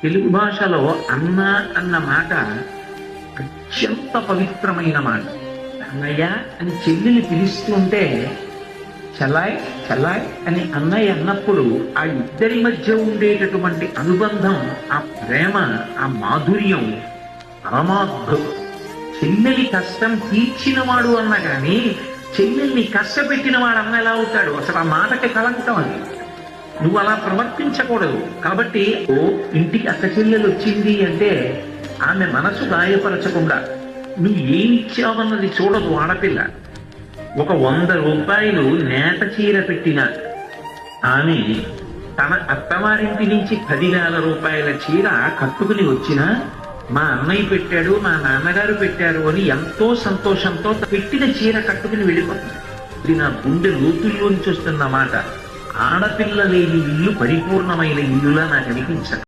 తెలుగు భాషలో అన్న అన్న మాట అత్యంత పవిత్రమైన మాట. అన్నయ్య అని చెల్లిని పిలుస్తుంటే చలాయ్ చలాయ్ అని అన్నయ్య అన్నప్పుడు ఆ ఇద్దరి మధ్య ఉండేటటువంటి అనుబంధం, ఆ ప్రేమ, ఆ మాధుర్యం పరమాద్భుతం. చెల్లెలి కష్టం తీర్చినవాడు అన్న గాని చెల్లెల్ని కష్టపెట్టిన వాడు అన్న ఎలా అవుతాడు? అసలు ఆ మాటకి కలంకం అది. నువ్వు అలా ప్రవర్తించకూడదు. కాబట్టి ఓ ఇంటికి అక్క చెల్లెలు వచ్చింది అంటే ఆమె మనసు గాయపరచకుండా నువ్వు ఏమిచ్చావన్నది చూడదు ఆడపిల్ల. ఒక 100 రూపాయలు నేత చీర పెట్టిన ఆమె తన అత్తవారింటి నుంచి 10,000 రూపాయల చీర కట్టుకుని వచ్చినా మా అన్నయ్య పెట్టాడు, మా నాన్నగారు పెట్టారు అని ఎంతో సంతోషంతో పెట్టిన చీర కట్టుకుని వెళ్ళిపోతుంది. ఇది నా గుండె లోతుల్లోంచి వస్తున్న మాట. ఆడపిల్ల లేని ఇల్లు పరిపూర్ణమైన ఇల్లులా నాకు అనిపించదు.